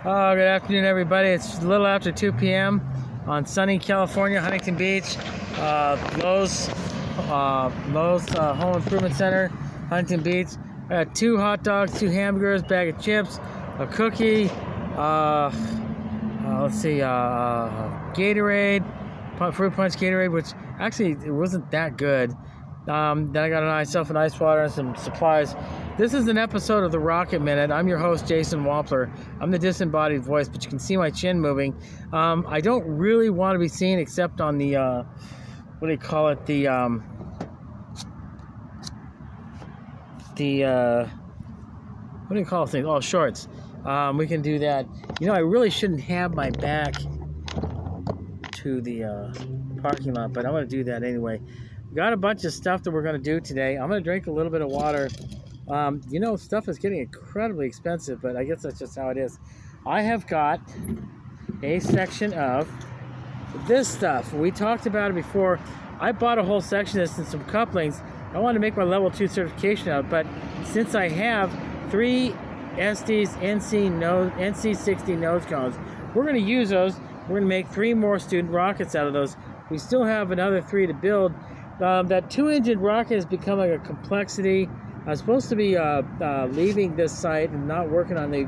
Oh, good afternoon, everybody. It's a little after 2 p.m. on sunny California, Huntington Beach. Lowe's Home Improvement Center, Huntington Beach. I got 2 hot dogs, 2 hamburgers, bag of chips, a cookie. Gatorade, fruit punch Gatorade, which actually it wasn't that good. Then I got myself an ice water and some supplies. This is an episode of The Rocket Minute. I'm your host, Jason Wampler. I'm the disembodied voice, but you can see my chin moving. I don't really want to be seen except on the, what do you call it? What do you call things? Oh, shorts. We can do that. You know, I really shouldn't have my back to the parking lot, but I'm going to do that anyway. Got a bunch of stuff that we're going to do today. I'm going to drink a little bit of water. You know, stuff is getting incredibly expensive, but I guess that's just how it is. I have got a section of this stuff. We talked about it before. I bought a whole section of this and some couplings. I want to make my level 2 certification out, but since I have 3 Estes NC60 nose cones, we're going to use those. We're going to make 3 more student rockets out of those. We still have another 3 to build. That 2-engine rocket has become like a complexity. I'm supposed to be leaving this site and not working on the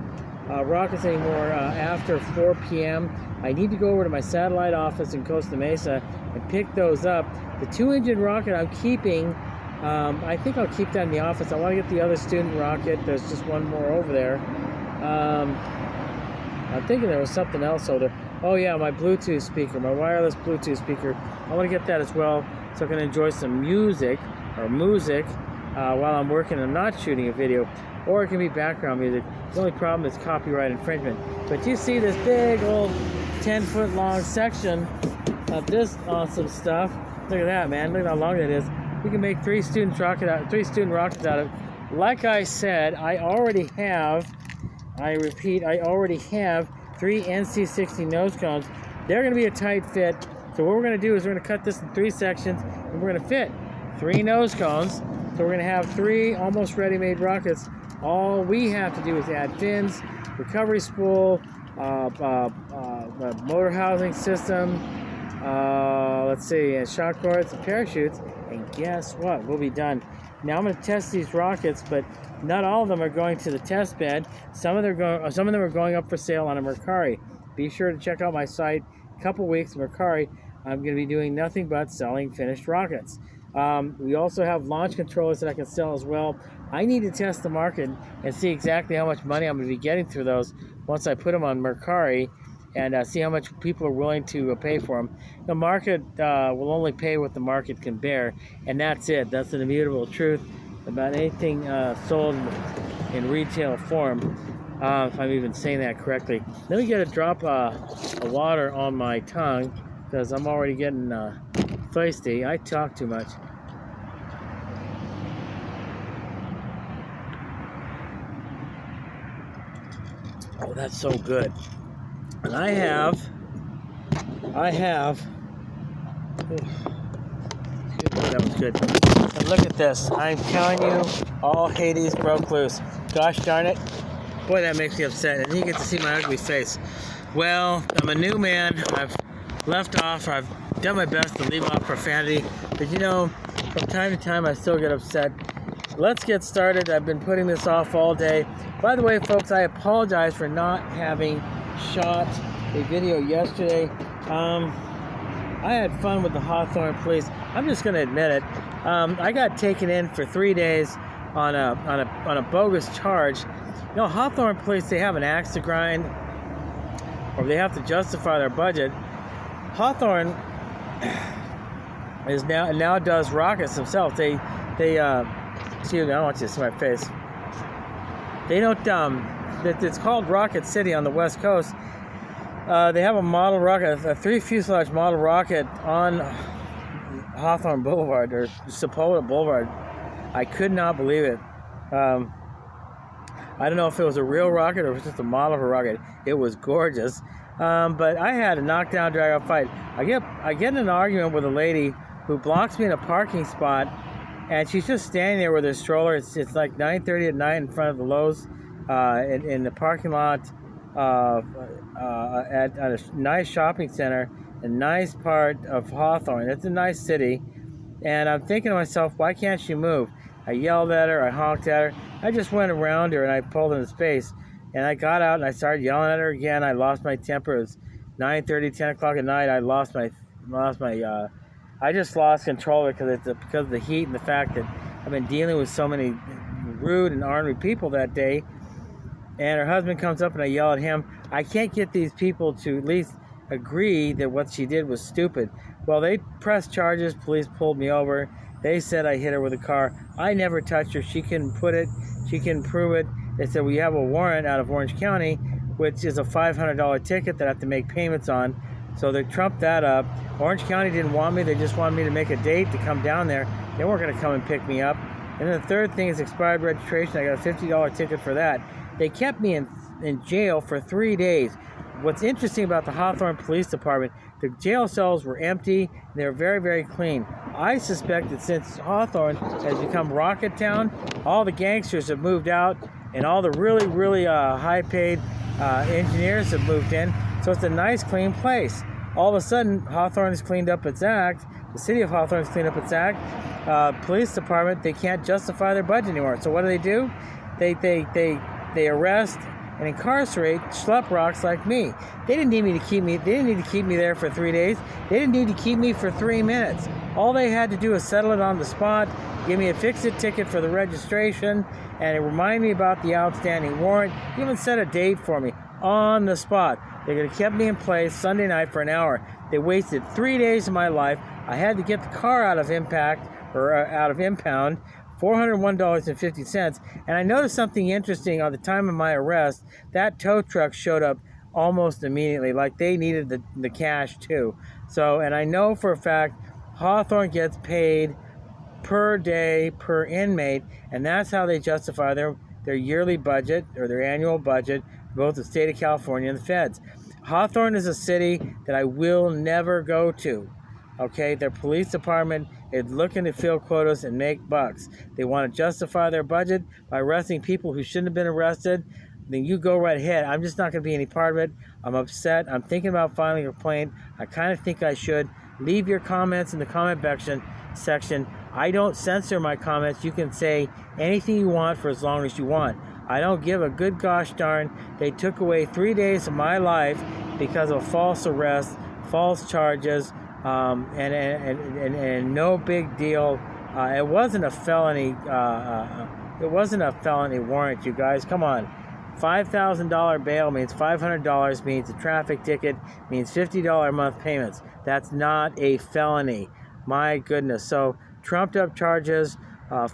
rockets anymore after 4 p.m. I need to go over to my satellite office in Costa Mesa and pick those up. The 2-engine rocket I'm keeping. I think I'll keep that in the office. I want to get the other student rocket. There's just one more over there. I'm thinking there was something else over there. Oh yeah, my Bluetooth speaker, my wireless Bluetooth speaker. I want to get that as well, so I can enjoy some music while I'm working and not shooting a video, or it can be background music. The only problem is copyright infringement. But you see this big old 10-foot long section of this awesome stuff. Look at that, man. Look at how long that is. We can make 3 student rockets out of it. Like I said, I already have 3 NC60 nose cones. They're going to be a tight fit. So what we're going to do is we're going to cut this in 3 sections, and we're going to fit 3 nose cones. So we're going to have 3 almost ready-made rockets. All we have to do is add fins, recovery spool, motor housing system, and shock cords and parachutes. And guess what? We'll be done. Now I'm going to test these rockets, but not all of them are going to the test bed. Some of them are going up for sale on a Mercari. Be sure to check out my site. A couple weeks, Mercari. I'm going to be doing nothing but selling finished rockets. We also have launch controllers that I can sell as well. I need to test the market and see exactly how much money I'm going to be getting through those once I put them on Mercari, and see how much people are willing to pay for them. The market will only pay what the market can bear, and that's it. That's an immutable truth about anything sold in retail form, if I'm even saying that correctly. Let me get a drop of water on my tongue, because I'm already getting thirsty. I talk too much. Oh, that's so good. And I have, that was good. And look at this. I'm telling you, all Hades broke loose. Gosh darn it. Boy, that makes me upset. And you get to see my ugly face. Well, I'm a new man. I've left off, or I've done my best to leave off profanity. But you know, from time to time, I still get upset. Let's get started. I've been putting this off all day. By the way, folks, I apologize for not having shot a video yesterday. I had fun with the Hawthorne police. I'm just going to admit it. I got taken in for 3 days on a bogus charge. You know, Hawthorne police, they have an axe to grind, or they have to justify their budget. Hawthorne is now does rockets themselves. They excuse me, I don't want you to see my face. They don't. It's called Rocket City on the West Coast. They have a model rocket, a 3 fuselage model rocket on Hawthorne Boulevard, or Sepulveda Boulevard. I could not believe it. I don't know if it was a real rocket or if it was just a model of a rocket. It was gorgeous. But I had a knockdown, drag-out fight. I get in an argument with a lady who blocks me in a parking spot, and she's just standing there with her stroller. It's like 9:30 at night in front of the Lowe's in the parking lot at a nice shopping center, a nice part of Hawthorne. It's a nice city. And I'm thinking to myself, why can't she move? I yelled at her, I honked at her. I just went around her and I pulled into space. And I got out and I started yelling at her again. I lost my temper. It was 9:30, 10 o'clock at night. I just lost control of it because of the heat and the fact that I've been dealing with so many rude and ornery people that day. And her husband comes up and I yell at him. I can't get these people to at least agree that what she did was stupid. Well, they pressed charges. Police pulled me over. They said I hit her with a car. I never touched her. She can prove it. They said, we have a warrant out of Orange County, which is a $500 ticket that I have to make payments on. So they trumped that up. Orange County didn't want me. They just wanted me to make a date to come down there. They weren't going to come and pick me up. And then the third thing is expired registration. I got a $50 ticket for that. They kept me in jail for 3 days. What's interesting about the Hawthorne Police Department, the jail cells were empty. They're very, very clean. I suspect that since Hawthorne has become Rocket Town, all the gangsters have moved out and all the really, really high-paid engineers have moved in. So it's a nice, clean place. All of a sudden, Hawthorne has cleaned up its act. The city of Hawthorne has cleaned up its act. Police department, they can't justify their budget anymore. So what do? They arrest and incarcerate schlep rocks like me. They didn't need to keep me there for 3 days. They didn't need to keep me for 3 minutes. All they had to do was settle it on the spot, give me a fix-it ticket for the registration, and it reminded me about the outstanding warrant, even set a date for me on the spot. They could have kept me in place Sunday night for an hour. They wasted 3 days of my life. I had to get the car out of impound, $401.50. And I noticed something interesting on the time of my arrest. That tow truck showed up almost immediately, like they needed the cash too. So, and I know for a fact Hawthorne gets paid per day, per inmate, and that's how they justify their yearly budget or their annual budget, both the state of California and the feds. Hawthorne is a city that I will never go to. Okay, their police department is looking to fill quotas and make bucks. They want to justify their budget by arresting people who shouldn't have been arrested. Then you go right ahead. I'm just not going to be any part of it. I'm upset. I'm thinking about filing a complaint. I kind of think I should. Leave your comments in the comment section. I don't censor my comments. You can say anything you want for as long as you want. I don't give a good gosh darn. They took away 3 days of my life because of false arrest, false charges, and no big deal. It wasn't a felony. It wasn't a felony warrant, you guys. Come on. $5,000 bail means $500 means a traffic ticket, means $50 a month payments. That's not a felony. My goodness. So trumped up charges,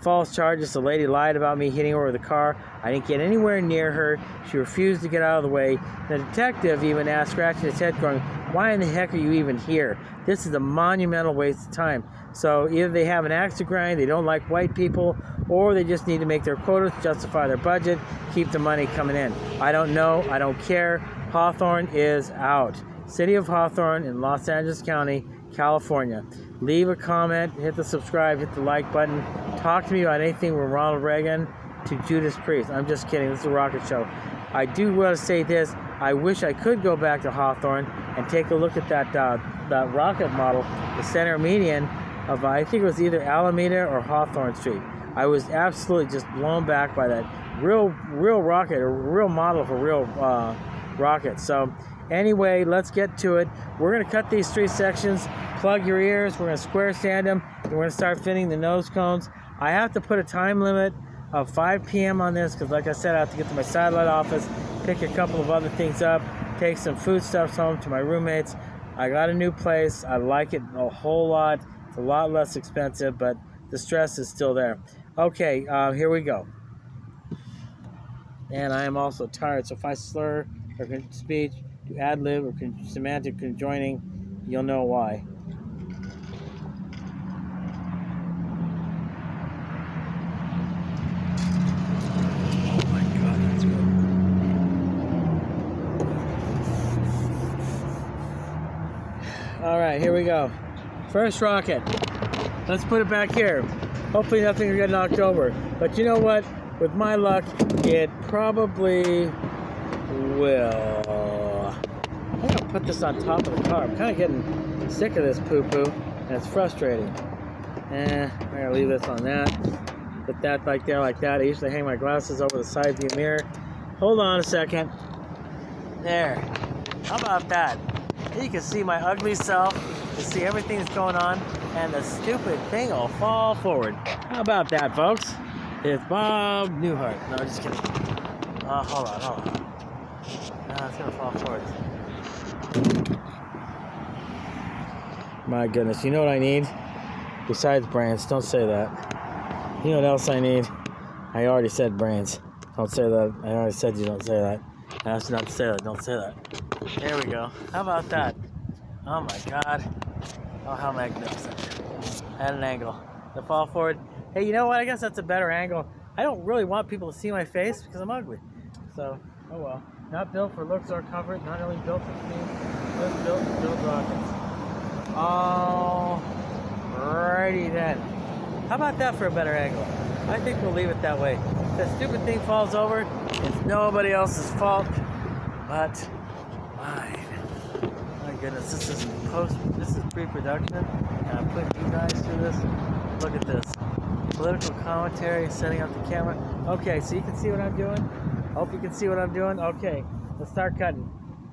false charges. The lady lied about me hitting her with a car. I didn't get anywhere near her. She refused to get out of the way. The detective even asked, scratching his head, going, why in the heck are you even here? This is a monumental waste of time. So either they have an axe to grind, they don't like white people, or they just need to make their quotas, justify their budget, keep the money coming in. I don't know. I don't care. Hawthorne is out. City of Hawthorne in Los Angeles County, California. Leave a comment, hit the subscribe, hit the like button. Talk to me about anything from Ronald Reagan to Judas Priest. I'm just kidding. This is a rocket show. I do want to say this. I wish I could go back to Hawthorne and take a look at that rocket model, the center median of, I think it was either Alameda or Hawthorne Street. I was absolutely just blown back by that real rocket, a real model of a real rocket. So anyway, let's get to it. We're going to cut these 3 sections, plug your ears, we're going to square sand them, and we're going to start fitting the nose cones. I have to put a time limit of 5 p.m. on this because, like I said, I have to get to my satellite office, pick a couple of other things up, take some foodstuffs home to my roommates. I got a new place. I like it a whole lot. It's a lot less expensive, but the stress is still there. Okay, here we go. And I am also tired, so if I slur or speech, do ad-lib or semantic conjoining, you'll know why. Oh my God, that's good. All right, here we go. First rocket. Let's put it back here. Hopefully nothing will get knocked over. But you know what? With my luck, it probably Well, I'm gonna put this on top of the car. I'm kind of getting sick of this poo-poo, and it's frustrating. I'm gonna leave this on that. Put that back there like that. I usually hang my glasses over the side view mirror. Hold on a second. There. How about that? You can see my ugly self. You can see everything that's going on, and the stupid thing will fall forward. How about that, folks? It's Bob Newhart. No, just kidding. Hold on. No, it's gonna fall forward. My goodness, you know what I need? Besides brains, don't say that. You know what else I need? I already said brains. Don't say that. I already said you don't say that. I asked you not to say that. Don't say that. There we go. How about that? Oh my God. Oh, how magnificent. At an angle. To fall forward. Hey, you know what? I guess that's a better angle. I don't really want people to see my face because I'm ugly. So, oh well. Not built for looks or comfort. Not only built for speed, but built to build rockets. Alrighty then. How about that for a better angle? I think we'll leave it that way. If that stupid thing falls over, it's nobody else's fault but mine. My goodness, this is pre-production, and I'm putting you guys through this. Look at this. Political commentary, setting up the camera. Okay, so you can see what I'm doing? Hope you can see what I'm doing. Okay, let's start cutting.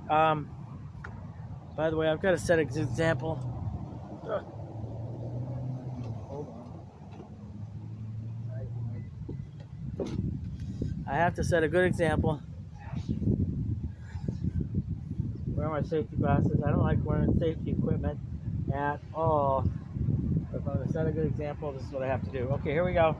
By the way, I've got to set an example. Hold on. I have to set a good example. Wear my safety glasses. I don't like wearing safety equipment at all. If I'm going to set a good example, this is what I have to do. Okay, here we go.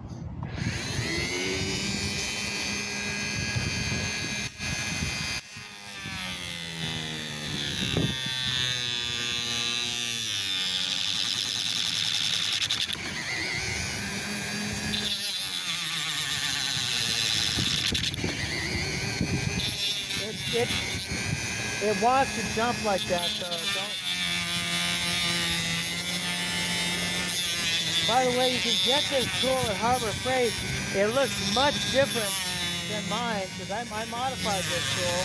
It wants to jump like that, so don't. By the way, you can get this tool at Harbor Freight. It looks much different than mine because I modified this tool.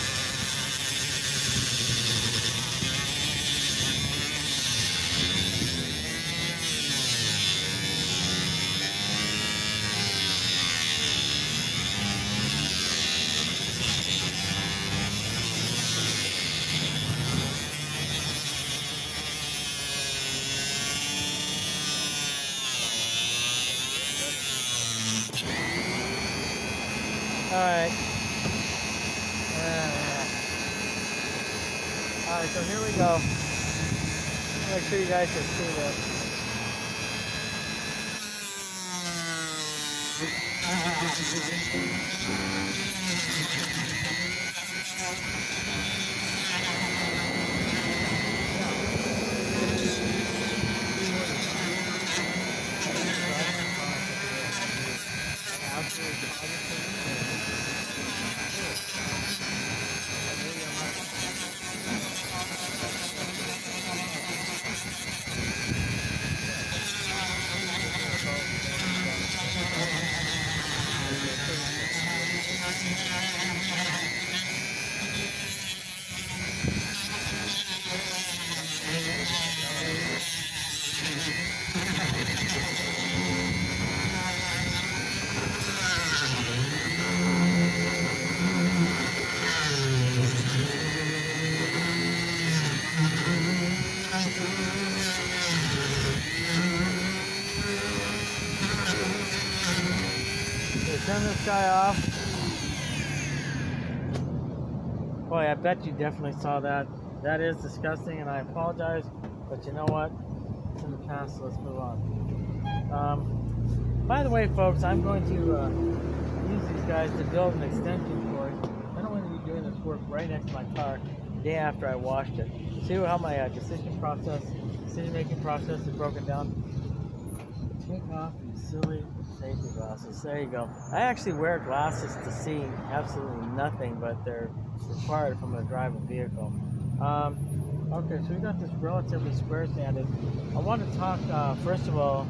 Alright, so here we go. Make sure you guys can see this. Turn this guy off. Boy, I bet you definitely saw that. That is disgusting, and I apologize, but you know what? It's in the past, so let's move on. By the way, folks, I'm going to use these guys to build an extension cord. I'm going to be doing this work right next to my car the day after I washed it. See how my decision-making process is broken down? Take off these silly safety glasses. There you go. I actually wear glasses to see absolutely nothing, but they're required if I'm going to drive a vehicle. Okay, so we got this relatively square standard. I want to talk first of all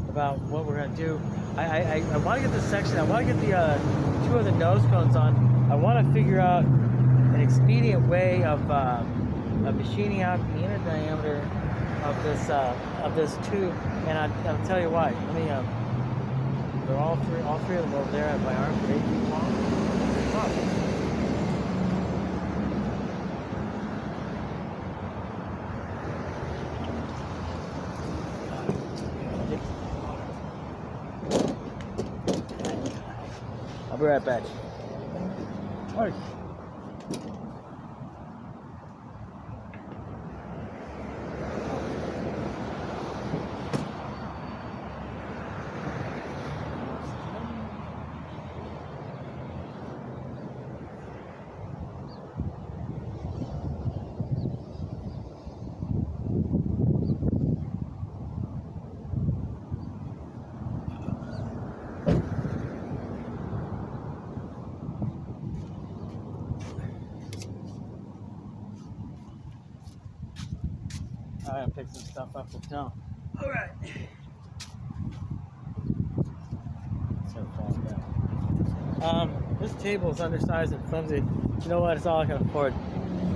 about what we're going to do. I want to get this section. I want to get the two of the nose cones on. I want to figure out expedient way of machining out the inner diameter of this tube, and I'll tell you why. Let me. They're all three of them over there at my arm, 8 feet long. I'll be right back. All right. I gotta pick some stuff up with now. All right. This table is undersized and flimsy. You know what? It's all I can afford.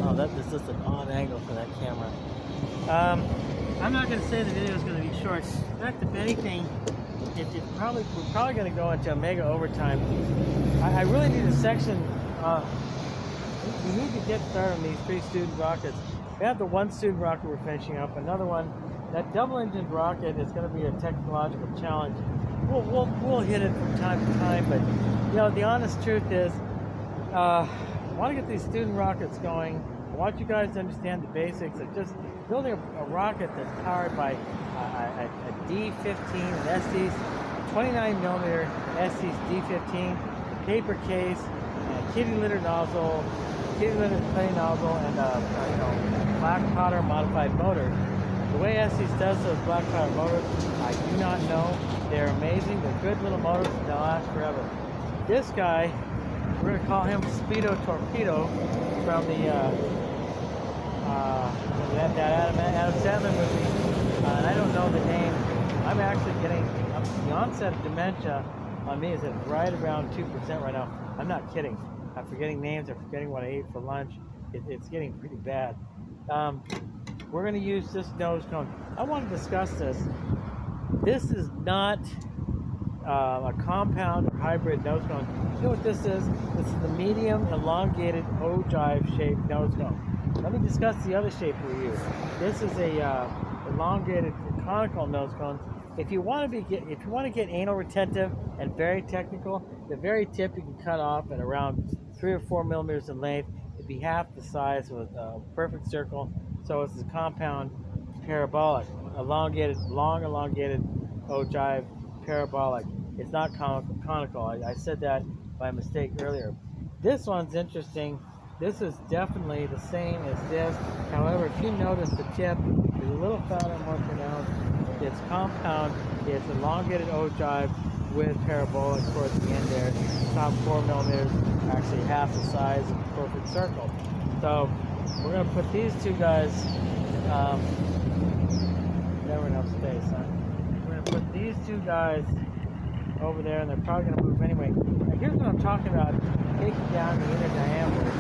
Oh, this is an odd angle for that camera. I'm not gonna say the video is gonna be short. In fact, if anything, we're probably gonna go into a mega overtime. I really need a section. We need to get started on these 3 student rockets. We have the 1 student rocket we're finishing up. Another one, that double-engined rocket is going to be a technological challenge. We'll hit it from time to time, but you know the honest truth is, I want to get these student rockets going. I want you guys to understand the basics of just building a rocket that's powered by a D15, an Estes 29mm Estes D15, a paper case, and a kitty litter nozzle. Plain nozzle, and black powder modified motor. The way Estes does those black powder motors, I do not know. They're amazing. They're good little motors, and they'll last forever. This guy, we're gonna call him Speedo Torpedo from the that Adam Sandler movie, and I don't know the name. I'm actually getting the onset of dementia on me is at right around 2% right now. I'm not kidding. I'm forgetting names. I'm forgetting what I ate for lunch. It's getting pretty bad. We're going to use this nose cone. I want to discuss this. This is not a compound or hybrid nose cone. You know what this is? This is the medium elongated ogive shaped nose cone. Let me discuss the other shape we use. This is a elongated conical nose cone. If you want to get anal retentive and very technical, the very tip you can cut off at around 3 or 4 millimeters in length. It'd be half the size of a perfect circle. So it's a compound parabolic, elongated, long elongated ogive parabolic. It's not conical. I said that by mistake earlier. This one's interesting. This is definitely the same as this. However, if you notice the tip is a little fatter and more pronounced. It's compound. It's elongated ogive with parabolic towards the end there. Top 4 millimeters, actually half the size of a perfect circle. So we're going to put these 2 guys, never enough space, huh? We're going to put these 2 guys over there, and they're probably going to move anyway. Now here's what I'm talking about, taking down the inner diameter.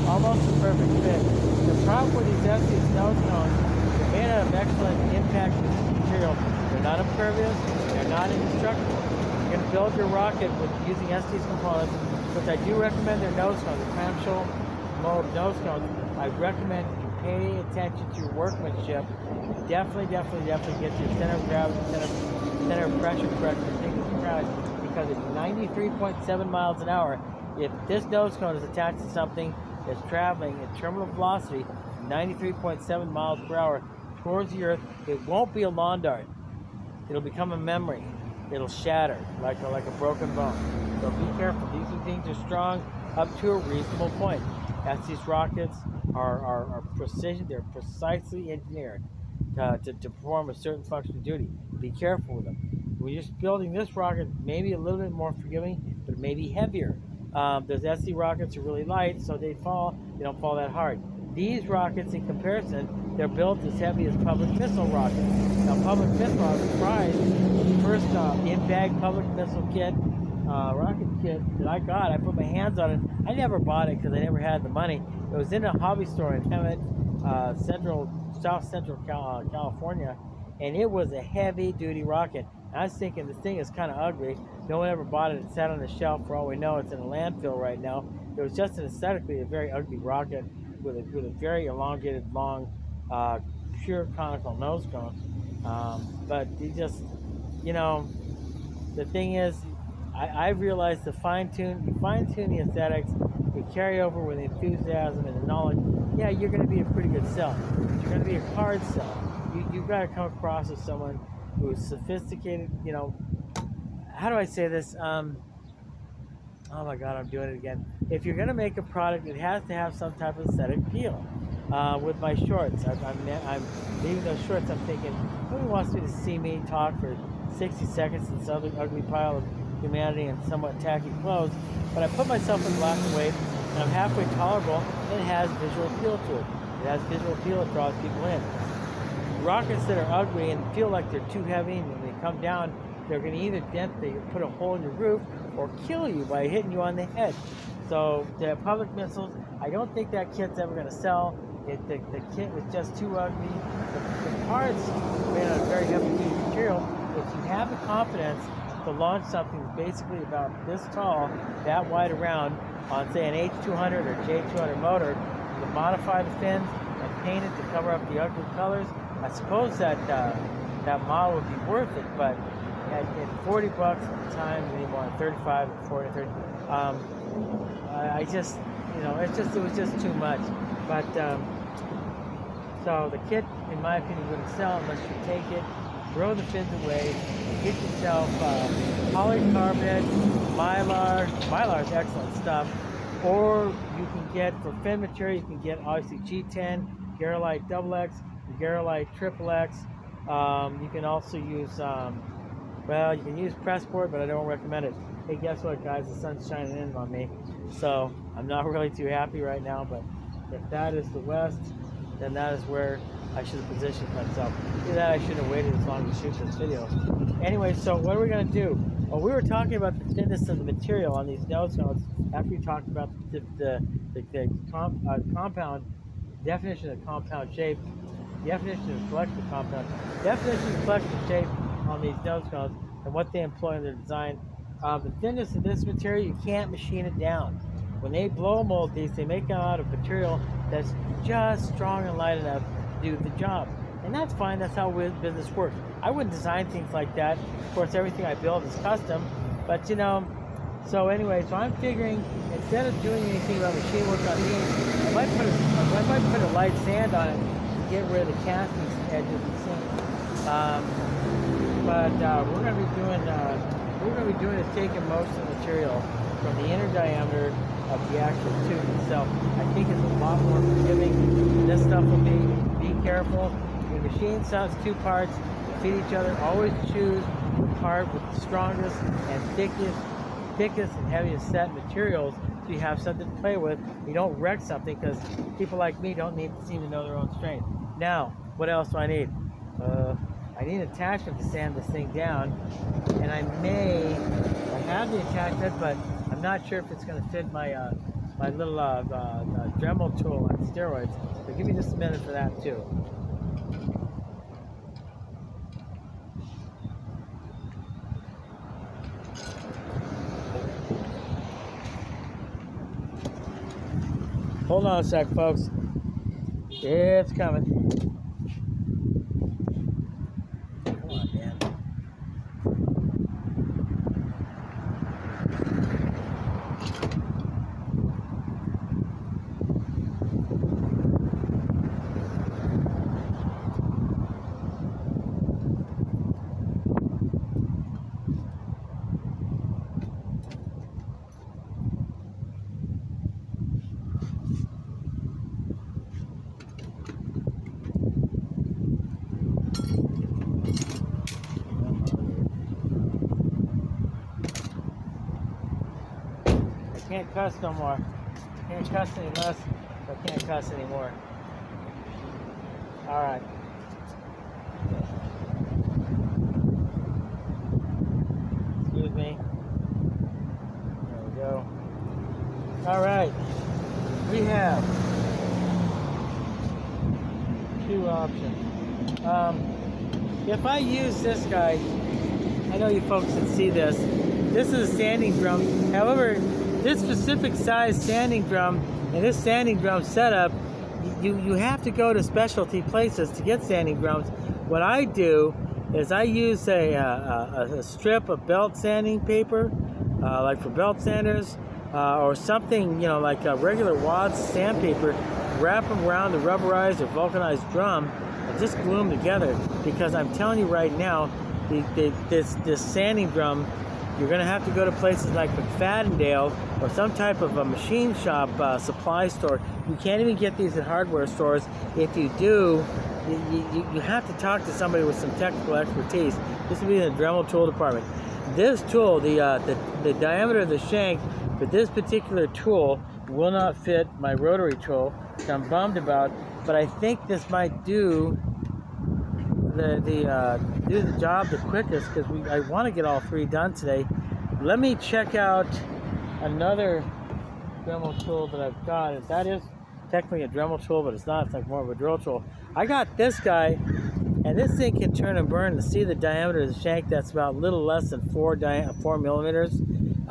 Almost a perfect fit. The problem with these Estes nose cones, they're made out of excellent impact material. They're not impervious, they're not indestructible. You're going to build your rocket with using Estes components, which I do recommend their nose cones, the clamshell mold nose cones. I recommend you pay attention to your workmanship. Definitely get your center of gravity, center of pressure correct, because it's 93.7 miles an hour. If this nose cone is attached to something that's traveling at terminal velocity 93.7 miles per hour towards the Earth, it won't be a lawn dart. It'll become a memory. It'll shatter like a broken bone. So be careful. These things are strong up to a reasonable point. As these rockets are precision, they're precisely engineered to perform a certain function of duty. Be careful with them. We're just building this rocket, maybe a little bit more forgiving, but maybe heavier. Those SC rockets are really light, so they don't fall that hard. These rockets, in comparison, they're built as heavy as public missile rockets. Now, public missile rockets, the first in-bag public missile kit rocket kit that I got. I put my hands on it. I never bought it because I never had the money. It was in a hobby store in Hemet, South Central California, and it was a heavy-duty rocket. And I was thinking this thing is kind of ugly. No one ever bought it. It sat on the shelf. For all we know, it's in a landfill right now. It was just aesthetically a very ugly rocket with a very elongated, long, pure conical nose cone. But you just, you know, the thing is, I realized you fine-tune the aesthetics, you carry over with the enthusiasm and the knowledge, yeah, you're going to be a pretty good sell. You're going to be a hard sell. You've got to come across as someone who is sophisticated, you know. How do I say this? Oh my God, I'm doing it again. If you're going to make a product, it has to have some type of aesthetic appeal. With my shorts, I'm leaving those shorts. I'm thinking, nobody wants me to see me talk for 60 seconds in this ugly pile of humanity and somewhat tacky clothes. But I put myself in black and white, and I'm halfway tolerable, and it has visual appeal to it. It has visual appeal that draws people in. Rockets that are ugly and feel like they're too heavy, and when they come down, they're going to either put a hole in your roof or kill you by hitting you on the head. So the public missiles, I don't think that kit's ever going to sell. The kit was just too ugly. The parts made out of very heavy-duty material. If you have the confidence to launch something basically about this tall, that wide around, on say an H200 or J200 motor, you can modify the fins and paint it to cover up the ugly colors. I suppose that that model would be worth it, but at $40 at the time, anymore, 35, 40, 30. I just, you know, it was just too much. But so the kit, in my opinion, wouldn't sell unless you take it, throw the fins away, get yourself polycarbonate, mylar. Mylar is excellent stuff. Or you can get, for fin material, you can get obviously G10, Garolite XX, Garolite XXX. You can also use, well, you can use Pressport, but I don't recommend it. Hey, guess what, guys? The sun's shining in on me, so I'm not really too happy right now. But if that is the West, then that is where I should have positioned myself. Either that, I should have waited as long to shoot this video. Anyway, so what are we going to do? Well, we were talking about the thinness of the material on these nose cones after we talked about the compound, definition of compound shape, definition of collective compound, definition of collective shape on these nose cones and what they employ in their design. The thinness of this material, you can't machine it down. When they blow mold these, they make it out of material that's just strong and light enough to do the job. And that's fine, that's how business works. I wouldn't design things like that. Of course, everything I build is custom, but you know, so anyway, so I'm figuring, instead of doing anything about machine work on these, I might put a light sand on it to get rid of the casting edges and seams. But we're going to be doing is taking most of the material from the inner diameter of the actual tube itself. I think it's a lot more forgiving. This stuff will be careful. When the machine sells two parts that feed each other, always choose the part with the strongest and thickest and heaviest set materials, so you have something to play with. You don't wreck something, because people like me don't seem to know their own strength. Now, what else do I need? I need an attachment to sand this thing down, and I have the attachment, but I'm not sure if it's going to fit my my little Dremel tool on steroids. So give me just a minute for that too. Hold on a sec, folks. It's coming. Come on, man. Can't cuss no more. Can't cuss any less. I can't cuss anymore. All right. Excuse me. All right, we have two options. If I use this guy, I know you folks can see this. This is a standing drum. However, this specific size standing drum and this standing drum setup, you have to go to specialty places to get standing drums. What I do is I use a strip of belt sanding paper, like for belt sanders, or something, you know, like a regular WADAEG sandpaper, wrap them around the rubberized or vulcanized drum and just glue them together. Because I'm telling you right now, this sanding drum, you're going to have to go to places like McFadden or some type of a machine shop supply store. You can't even get these at hardware stores. If you do, you have to talk to somebody with some technical expertise. This will be in the Dremel tool department. This tool, the diameter of the shank for this particular tool will not fit my rotary tool, which I'm bummed about, but I think this might do the job the quickest, because I want to get all three done today. Let me check out another Dremel tool that I've got. That is technically a Dremel tool, but it's not. It's like more of a drill tool. I got this guy, and this thing can turn and burn. To see the diameter of the shank, that's about a little less than 4 millimeters.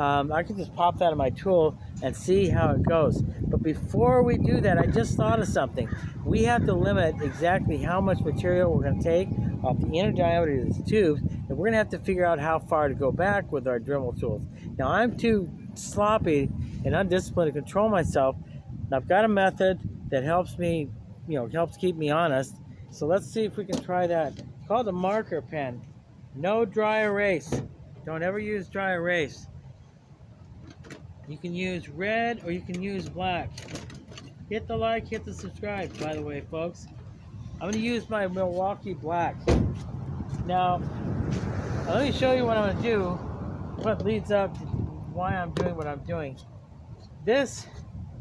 I can just pop that in my tool and see how it goes. But before we do that, I just thought of something. We have to limit exactly how much material we're going to take off the inner diameter of these tubes, and we're going to have to figure out how far to go back with our Dremel tools. Now, I'm too sloppy and undisciplined to control myself, and I've got a method that helps me, helps keep me honest. So let's see if we can try that. It's called a marker pen. No dry erase. Don't ever use dry erase. You can use red or you can use black. Hit the like, hit the subscribe, by the way, folks. I'm going to use my Milwaukee black. Now, let me show you what I'm going to do, what leads up to why I'm doing what I'm doing. This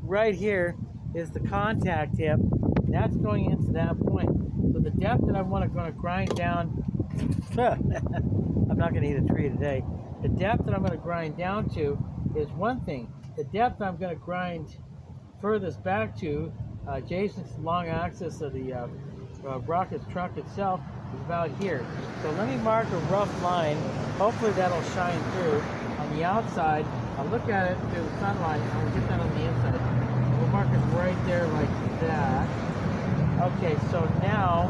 right here is the contact tip. That's going into that point. So the depth that I want to grind down, I'm not going to eat a tree today. The depth that I'm going to grind down to is one thing. The depth I'm going to grind furthest back to, adjacent to the long axis of the rocket truck itself, is about here. So let me mark a rough line. Hopefully that'll shine through. On the outside, I'll look at it through the sunlight and we'll get that on the inside. We'll mark it right there like that. Okay, so now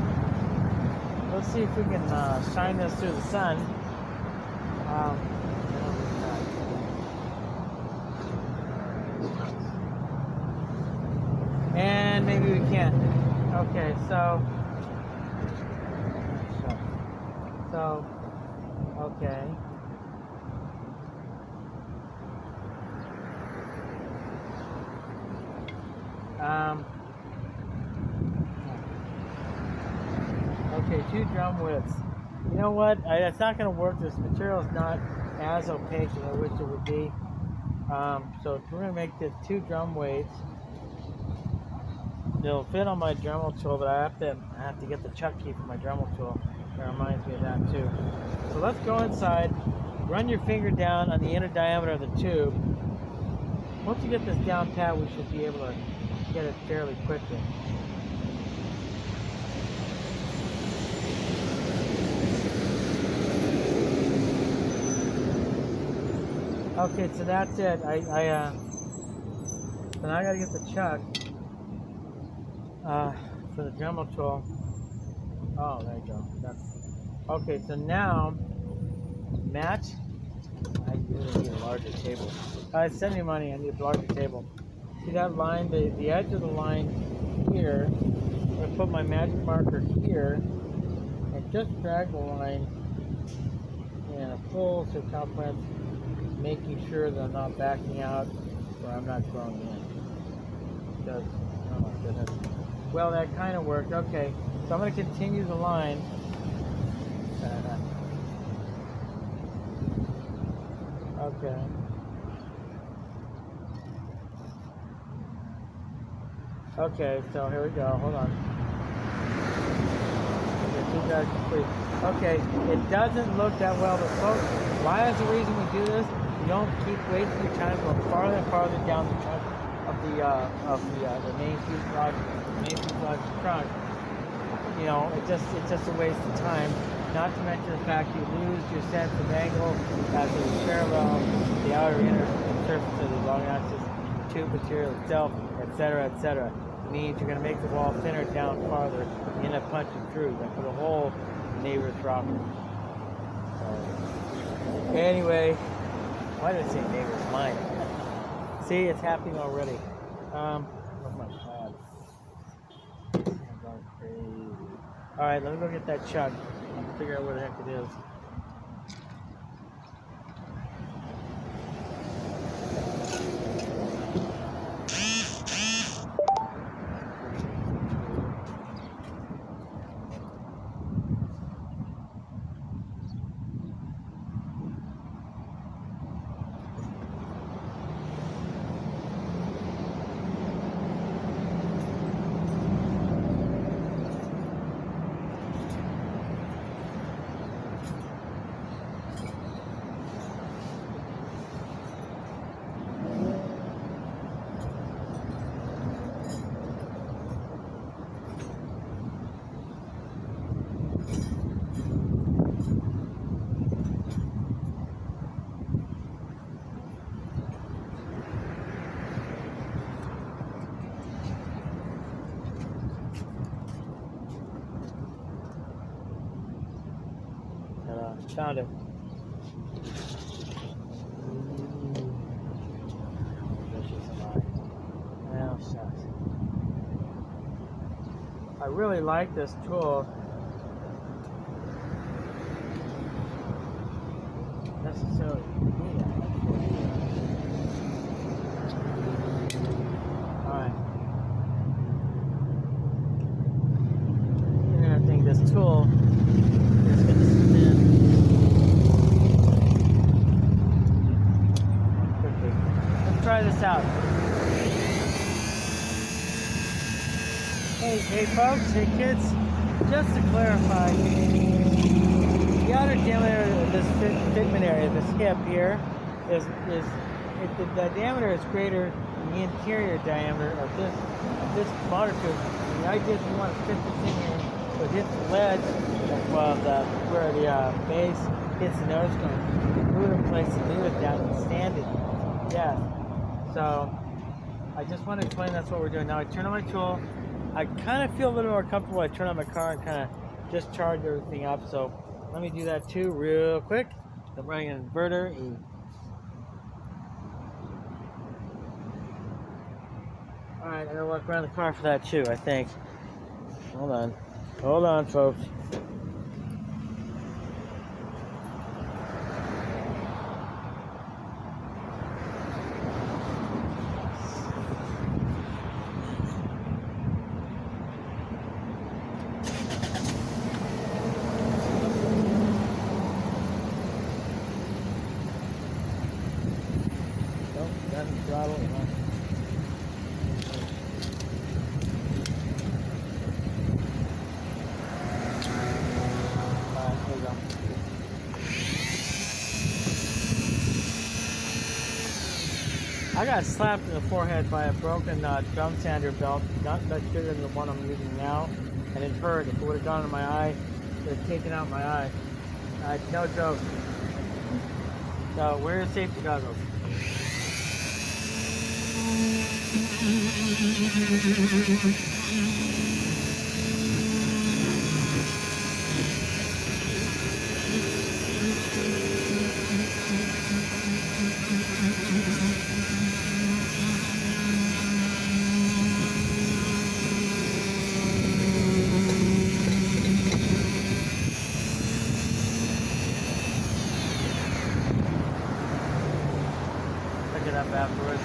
let's see if we can shine this through the sun. And maybe we can't. Okay, so okay. Okay, 2 drum widths. You know what? It's not going to work. This material is not as opaque as I wish it would be. So we're going to make the 2 drum weights. They'll fit on my Dremel tool, but I have to get the chuck key for my Dremel tool. That reminds me of that too. So let's go inside. Run your finger down on the inner diameter of the tube. Once you get this down pat, we should be able to get it fairly quickly. Okay, so that's it. So now I gotta get the chuck for the Dremel tool. Oh, there you go. Okay. So now match. I really need a larger table. Send me money. I need a larger table. See that line? The edge of the line here. I'm gonna put my magic marker here and just drag the line in a full circumference, making sure that I'm not backing out or I'm not growing in. Because, oh my goodness. Well, that kind of worked. Okay, so I'm going to continue the line. Okay. Okay, so here we go. Hold on. Okay, it doesn't look that well, but folks, why is the reason we do this? don't keep wasting your time going farther and farther down the trunk of the main fuselage trunk. You know, it's just a waste of time. Not to mention the fact you lose your sense of angle as it parallel the outer inner surface of the long axis tube material itself, etc., etc. It means you're going to make the wall thinner down farther. You end up punching through. You're going to put a hole in the neighbor's rocket. So, anyway, why did I say neighbor's? Mine. See, it's happening already. Oh my God. I'm going crazy. Alright, let me go get that chuck. Figure out where the heck it is. Found it. Oh, shucks. I really like this tool. Necessarily. Alright. And I think this tool is going to spin. Try this out. Hey folks, hey kids, just to clarify, the outer diameter of this fitment area, this hip here, the diameter is greater than the interior diameter of this motor tube. The idea is you want to fit this in here, but hit the ledge of where the base hits the nose cone. Move it in place and leave it down and stand it. Yeah. So, I just want to explain that's what we're doing. Now I turn on my tool. I kind of feel a little more comfortable. I turn on my car and kind of just charge everything up. So, let me do that too real quick. I'm running an inverter. Alright, I'm going to walk around the car for that too, I think. Hold on. Hold on, folks. Throttle. Alright, here we go. I got slapped in the forehead by a broken drum sander belt, not much bigger than the one I'm using now, and it hurt. If it would have gone in my eye, it would have taken out my eye. No joke. So wear your safety goggles. Pick it up afterwards.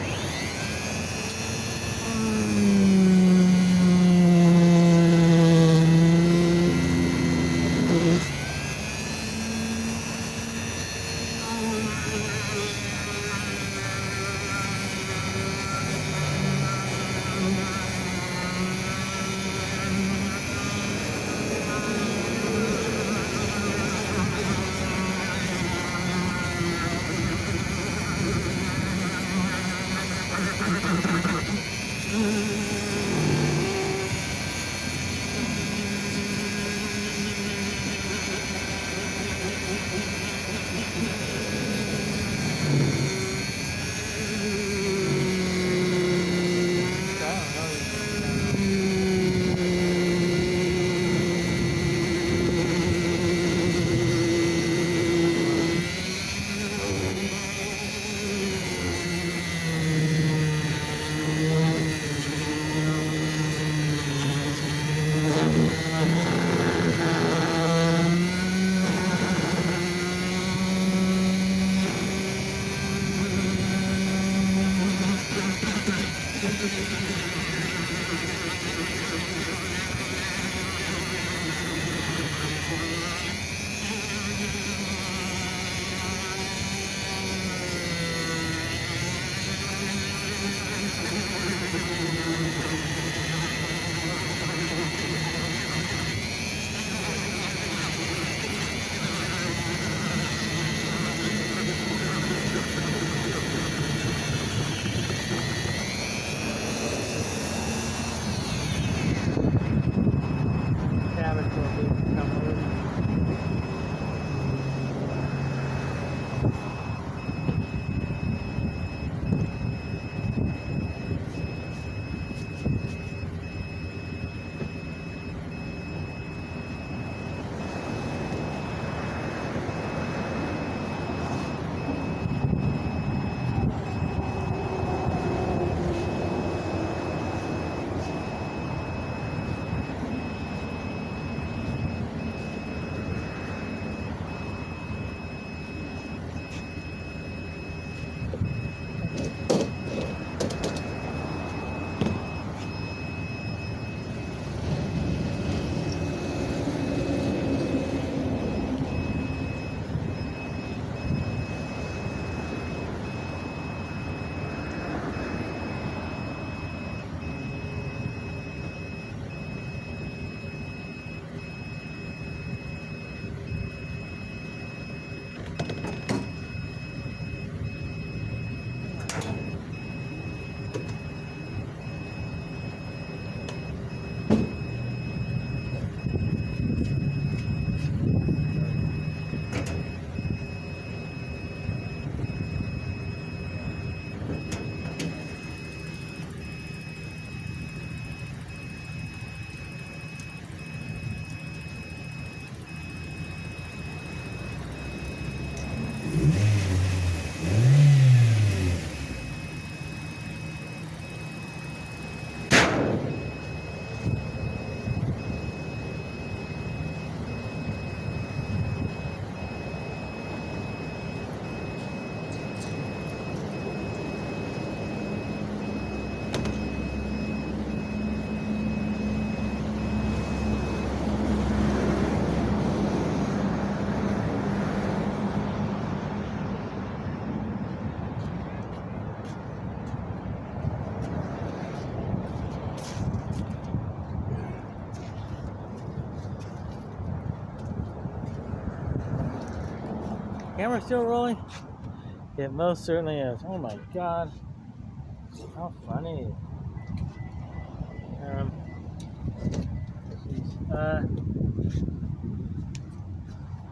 Camera still rolling? It most certainly is. Oh my god. How funny.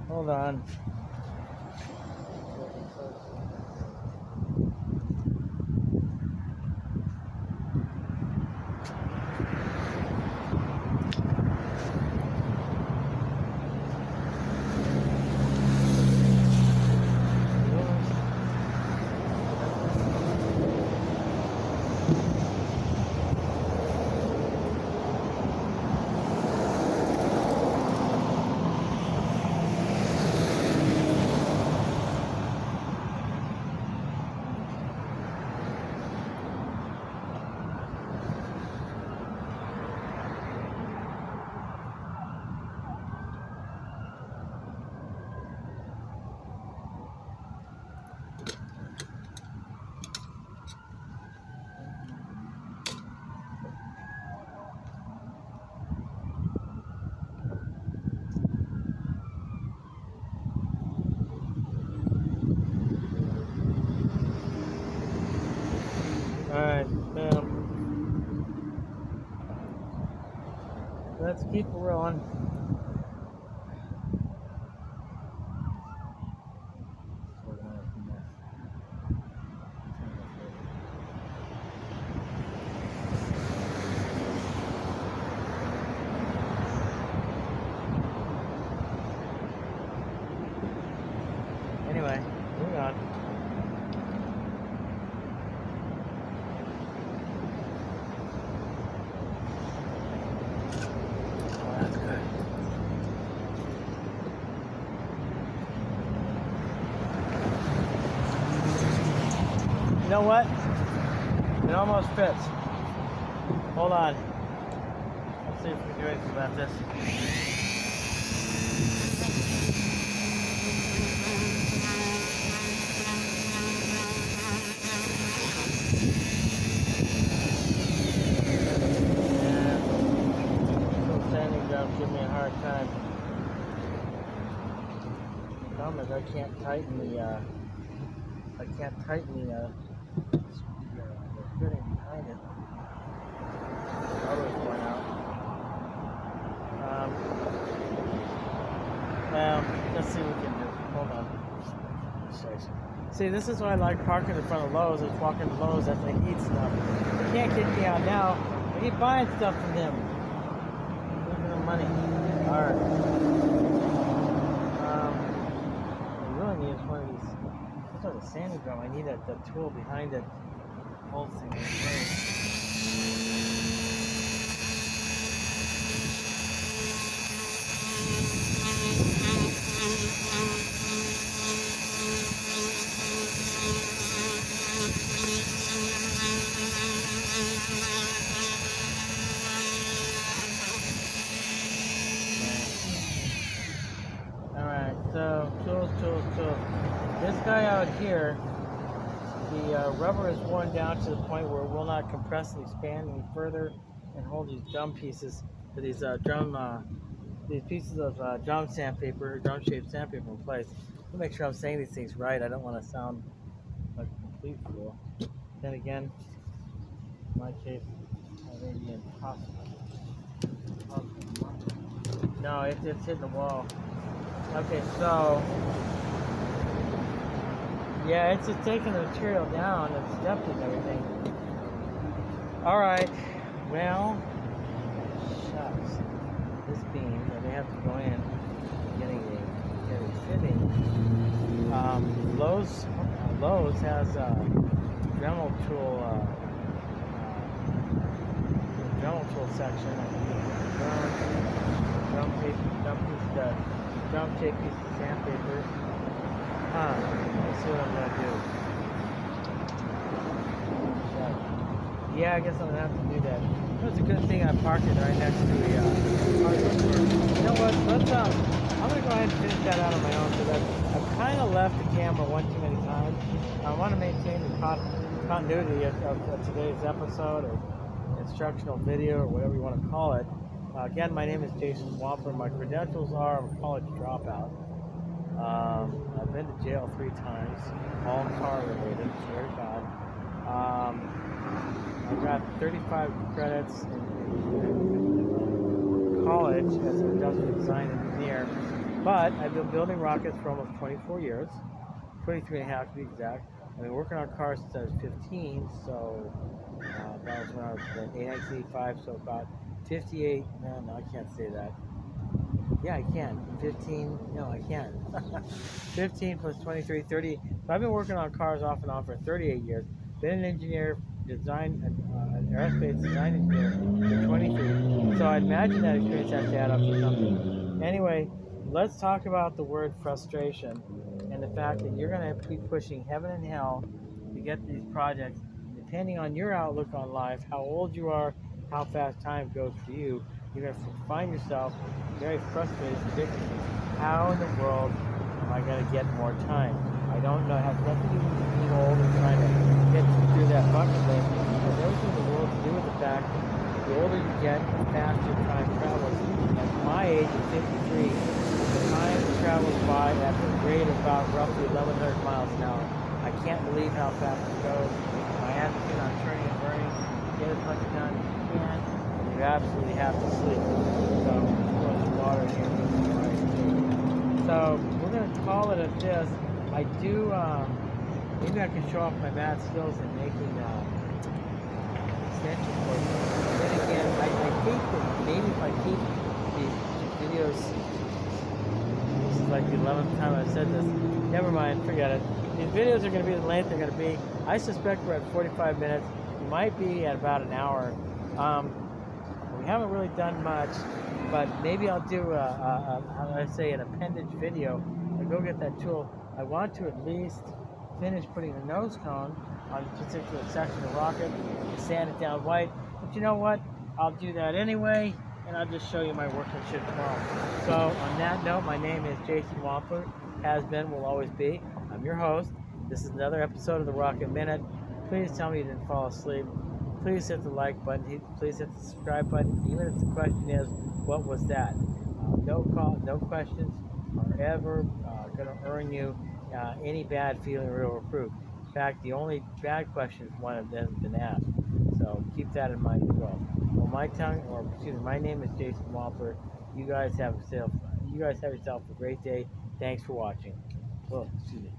Hold on. Alright, let's keep rolling. Anyway, moving on. You know what? It almost fits. Hold on. Let's see if we can do anything about this. Give me a hard time. The problem is I can't tighten the fitting behind it. Rubber's going out. Well, let's see what we can do. Hold on. See, this is why I like parking in front of Lowe's. It's walking to Lowe's as they heat stuff. They can't kick me out now. I keep buying stuff from them. Money. Alright. I really need one of these. That's like a sanding drum. I need that tool behind it. Holds things in place. So, tools. This guy out here, the rubber is worn down to the point where it will not compress and expand any further and hold these drum pieces, or these these pieces of drum shaped sandpaper in place. Let me make sure I'm saying these things right. I don't want to sound like a complete fool. Then again, in my case, that may be impossible. No, it's hitting the wall. Okay, so yeah, it's just taking the material down and stepped and everything. Alright, well, shucks. This beam, they have to go in, getting it fitting. Lowe's has a Dremel tool section. Drum shape piece of sandpaper. Let's see what I'm gonna do. Yeah, I guess I'm gonna have to do that. It's a good thing I'm parking right next to the hardware store. You know what? I'm gonna go ahead and finish that out on my own because I've kind of left the camera one too many times. I want to maintain the continuity of today's episode or instructional video or whatever you want to call it. Again, my name is Jason Wamper. My credentials are I'm a college dropout. I've been to jail 3 times, all car related, swear to God. I've got 35 credits in college as an industrial design engineer, but I've been building rockets for almost 24 years, 23 and a half to be exact. I've been working on cars since I was 15, so that was when I was in 1985, so about 58, no, I can't say that. Yeah, I can. 15, no, I can't. 15 plus 23, 30. So I've been working on cars off and on for 38 years. Been an engineer, an aerospace design engineer for 23. So I imagine that experience has to add up to something. Anyway, let's talk about the word frustration and the fact that you're going to be pushing heaven and hell to get these projects, depending on your outlook on life, how old you are, how fast time goes for you. You're going to find yourself very frustrated, predicting how in the world am I going to get more time? I don't know. It has nothing to do with being old and trying to get through that bucket list. It has everything in the world to do with the fact that the older you get, the faster time travels. At my age of 53, the time travels by at the rate of about roughly 1,100 miles an hour. I can't believe how fast it goes. My attitude on turning and burning, get as much done as you can. You absolutely have to sleep. So, water here. So, we're going to call it at this. I do, maybe I can show off my math skills in making extension cords. Then again, I think that maybe if I keep these videos, this is like the 11th time I've said this, never mind, forget it. These videos are going to be the length they're going to be. I suspect we're at 45 minutes. We might be at about an hour. We haven't really done much, but maybe I'll do how do I say, an appendage video. I'll go get that tool. I want to at least finish putting the nose cone on a particular section of rocket, sand it down white, But you know what? I'll do that anyway, and I'll just show you my workmanship tomorrow. So on that note, my name is Jason Wampler. Has been, will always be. I'm your host. This is another episode of the Rocket Minute. Please tell me you didn't fall asleep. Please hit the like button. Please hit the subscribe button. Even if the question is, what was that? No questions are ever going to earn you any bad feeling or reproof. In fact, the only bad question is one that hasn't been asked. So keep that in mind as well. Well, my name is Jason Wampler. You guys have yourself a great day. Thanks for watching. Oh, excuse me.